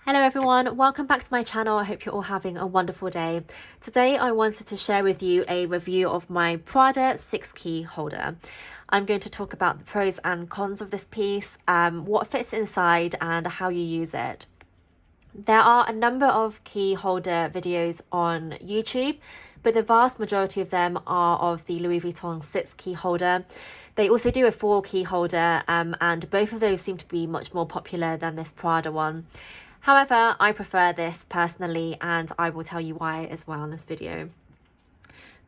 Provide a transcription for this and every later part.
Hello everyone, welcome back to my channel. I hope you're all having a wonderful day. Today I wanted to share with you a review of my Prada 6-key holder. I'm going to talk about the pros and cons of this piece, what fits inside and how you use it. There are a number of key holder videos on YouTube, but the vast majority of them are of the Louis Vuitton 6-key holder. They also do a 4-key holder, and both of those seem to be much more popular than this Prada one. However, I prefer this personally, and I will tell you why as well in this video.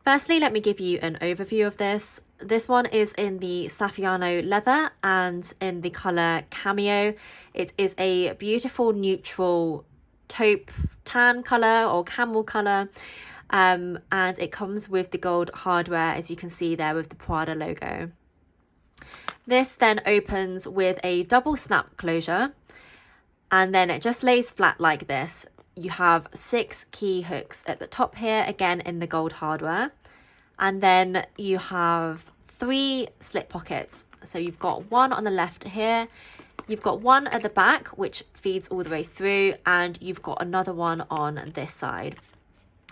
Firstly, let me give you an overview of this. This one is in the Saffiano leather and in the colour Cameo. It is a beautiful neutral taupe tan colour or camel colour, and it comes with the gold hardware, as you can see there with the Prada logo. This then opens with a double snap closure, and then it just lays flat like this. You have 6 key hooks at the top here, again in the gold hardware. And then you have 3 slip pockets. So you've got one on the left here, you've got one at the back, which feeds all the way through, and you've got another one on this side.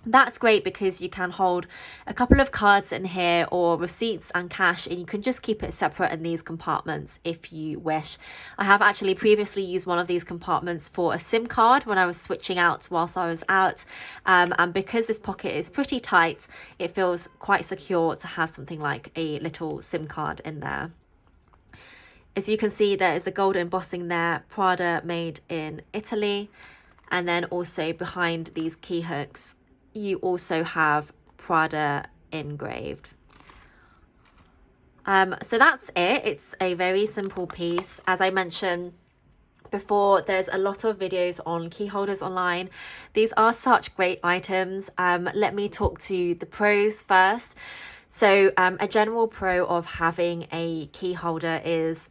That's great because you can hold a couple of cards in here or receipts and cash, and you can just keep it separate in these compartments if you wish. I have actually previously used one of these compartments for a SIM card when I was switching out whilst I was out, and because this pocket is pretty tight, it feels quite secure to have something like a little SIM card in there. As you can see, there is the gold embossing there, Prada made in Italy, and then also behind these key hooks you also have Prada engraved. So that's it. It's a very simple piece. As I mentioned before, there's a lot of videos on key holders online. These are such great items. Let me talk to the pros first. So a general pro of having a key holder is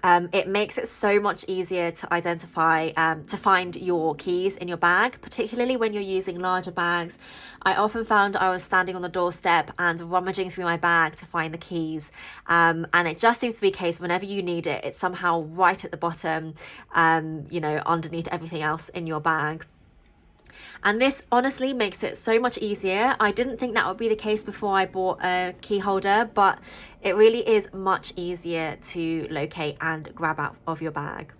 it makes it so much easier to identify, to find your keys in your bag, particularly when you're using larger bags. I often found I was standing on the doorstep and rummaging through my bag to find the keys, and it just seems to be a case whenever you need it, it's somehow right at the bottom, you know, underneath everything else in your bag. And this honestly makes it so much easier. I didn't think that would be the case before I bought a key holder, but it really is much easier to locate and grab out of your bag.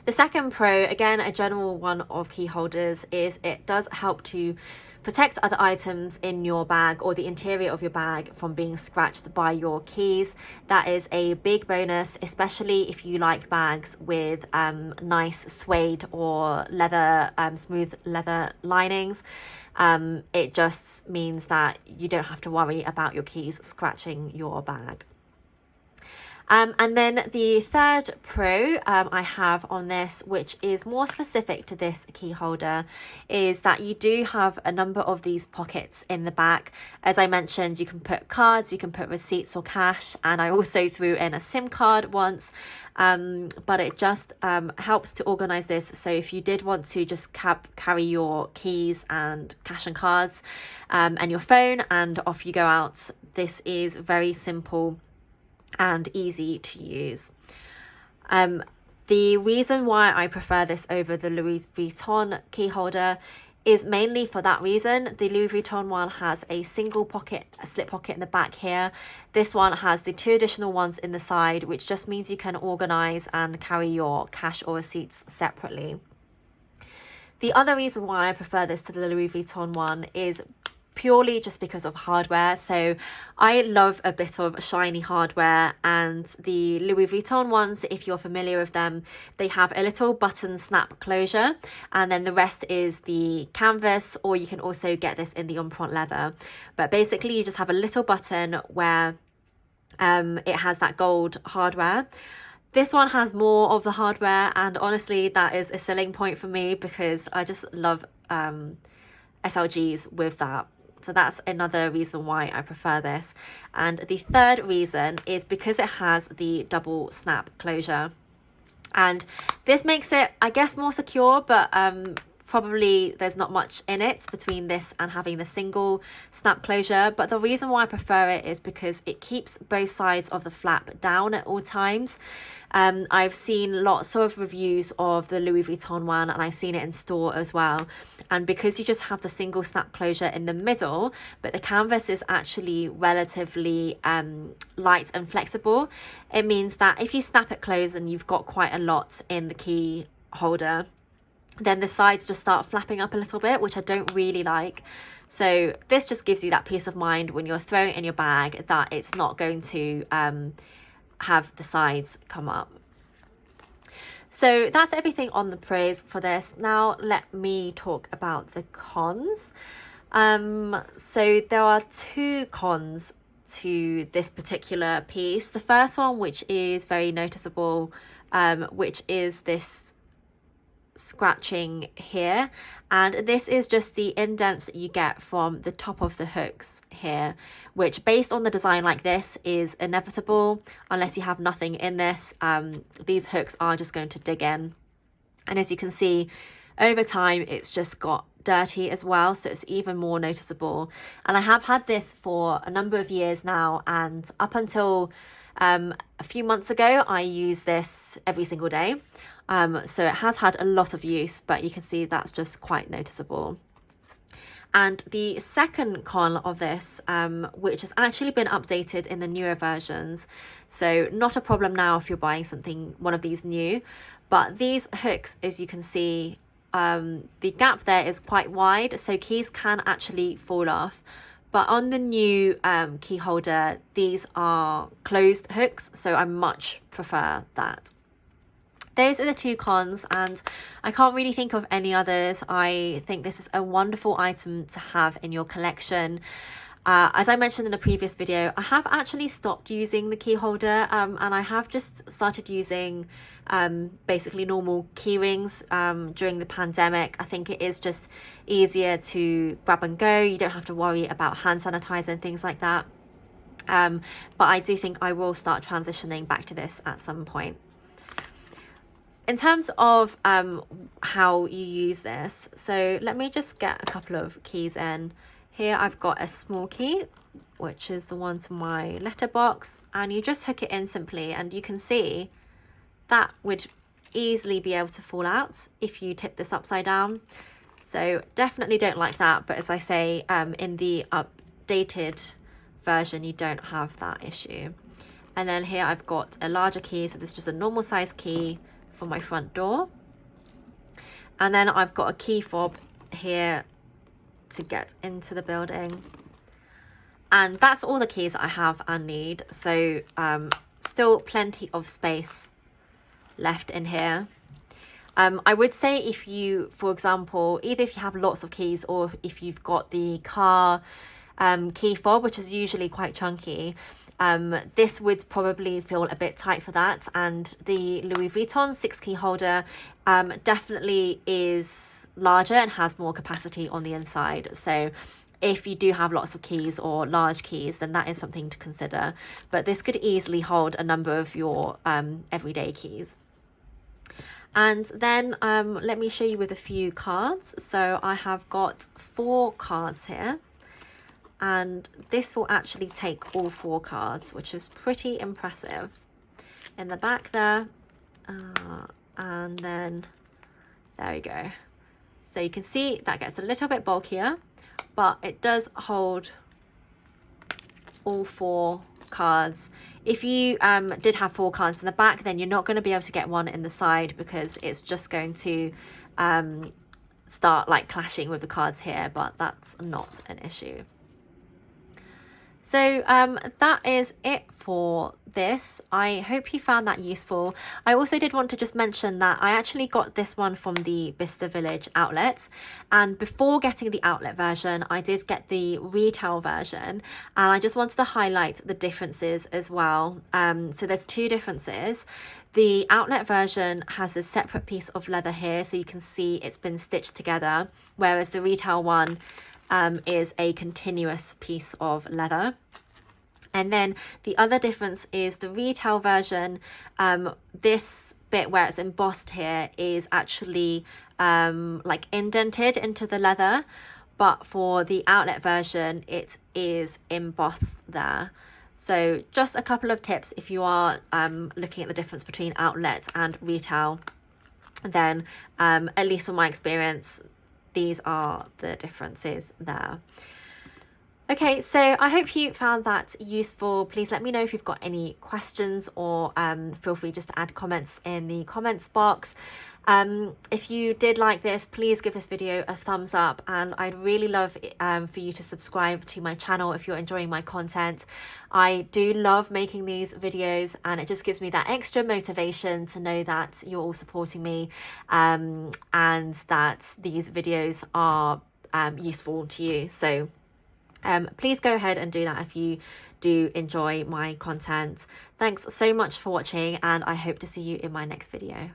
The second pro, again a general one of key holders, is it does help to protect other items in your bag or the interior of your bag from being scratched by your keys. That is a big bonus, especially if you like bags with nice suede or leather, smooth leather linings. It just means that you don't have to worry about your keys scratching your bag. And then the third pro I have on this, which is more specific to this key holder, is that you do have a number of these pockets in the back. As I mentioned, you can put cards, you can put receipts or cash, and I also threw in a SIM card once, but it just helps to organize this. So if you did want to just carry your keys and cash and cards and your phone and off you go out, this is very simple and easy to use. The reason why I prefer this over the Louis Vuitton key holder is mainly for that reason. The Louis Vuitton one has a single pocket, a slip pocket in the back here. This one has the 2 additional ones in the side, which just means you can organize and carry your cash or receipts separately. The other reason why I prefer this to the Louis Vuitton one is purely just because of hardware. So I love a bit of shiny hardware, and the Louis Vuitton ones, if you're familiar with them, they have a little button snap closure, and then the rest is the canvas, or you can also get this in the empreinte leather. But basically you just have a little button where it has that gold hardware. This one has more of the hardware, and honestly that is a selling point for me because I just love SLGs with that. So that's another reason why I prefer this. And the third reason is because it has the double snap closure. And this makes it, I guess, more secure, but probably there's not much in it between this and having the single snap closure, but the reason why I prefer it is because it keeps both sides of the flap down at all times. I've seen lots of reviews of the Louis Vuitton one, and I've seen it in store as well. And because you just have the single snap closure in the middle, but the canvas is actually relatively light and flexible, it means that if you snap it closed and you've got quite a lot in the key holder, then the sides just start flapping up a little bit, which I don't really like. So this just gives you that peace of mind when you're throwing it in your bag that it's not going to have the sides come up. So that's everything on the pros for this. Now let me talk about the cons. So there are two cons to this particular piece. The first one, which is very noticeable, which is this scratching here, and this is just the indents that you get from the top of the hooks here, which based on the design like this is inevitable unless you have nothing in this. These hooks are just going to dig in, and as you can see over time it's just got dirty as well, so it's even more noticeable. And I have had this for a number of years now, and up until a few months ago I used this every single day. So it has had a lot of use, but you can see that's just quite noticeable. And the second con of this, which has actually been updated in the newer versions, so not a problem now if you're buying one of these new, but these hooks, as you can see, the gap there is quite wide, so keys can actually fall off. But on the new key holder, these are closed hooks, so I much prefer that. Those are the two cons, and I can't really think of any others. I think this is a wonderful item to have in your collection. As I mentioned in a previous video, I have actually stopped using the key holder, and I have just started using basically normal key rings during the pandemic. I think it is just easier to grab and go. You don't have to worry about hand sanitizer and things like that. But I do think I will start transitioning back to this at some point. In terms of how you use this, so let me just get a couple of keys in. Here I've got a small key, which is the one to my letterbox, and you just hook it in simply, and you can see that would easily be able to fall out if you tip this upside down. So definitely don't like that, but as I say, in the updated version you don't have that issue. And then here I've got a larger key, so this is just a normal size key for my front door, and then I've got a key fob here to get into the building, and that's all the keys I have and need. So still plenty of space left in here. I would say if you, for example, either if you have lots of keys or if you've got the car key fob, which is usually quite chunky, this would probably feel a bit tight for that. And the Louis Vuitton 6 key holder definitely is larger and has more capacity on the inside. So if you do have lots of keys or large keys, then that is something to consider. But this could easily hold a number of your everyday keys. And then let me show you with a few cards. So I have got 4 cards here, and this will actually take all 4 cards, which is pretty impressive. In the back there, and then there we go. So you can see that gets a little bit bulkier, but it does hold all 4 cards. If you did have 4 cards in the back, then you're not going to be able to get one in the side, because it's just going to start like clashing with the cards here, but that's not an issue. So that is it for this. I hope you found that useful. I also did want to just mention that I actually got this one from the Bicester Village outlet, and before getting the outlet version I did get the retail version, and I just wanted to highlight the differences as well. So there's 2 differences. The outlet version has a separate piece of leather here, so you can see it's been stitched together, whereas the retail one is a continuous piece of leather. And then the other difference is the retail version, this bit where it's embossed here is actually like indented into the leather, but for the outlet version it is embossed there. So just a couple of tips if you are looking at the difference between outlet and retail, then at least from my experience, these are the differences there. Okay, so I hope you found that useful. Please let me know if you've got any questions, or feel free just to add comments in the comments box. If you did like this, please give this video a thumbs up, and I'd really love for you to subscribe to my channel if you're enjoying my content. I do love making these videos, and it just gives me that extra motivation to know that you're all supporting me, and that these videos are useful to you. So please go ahead and do that if you do enjoy my content. Thanks so much for watching, and I hope to see you in my next video.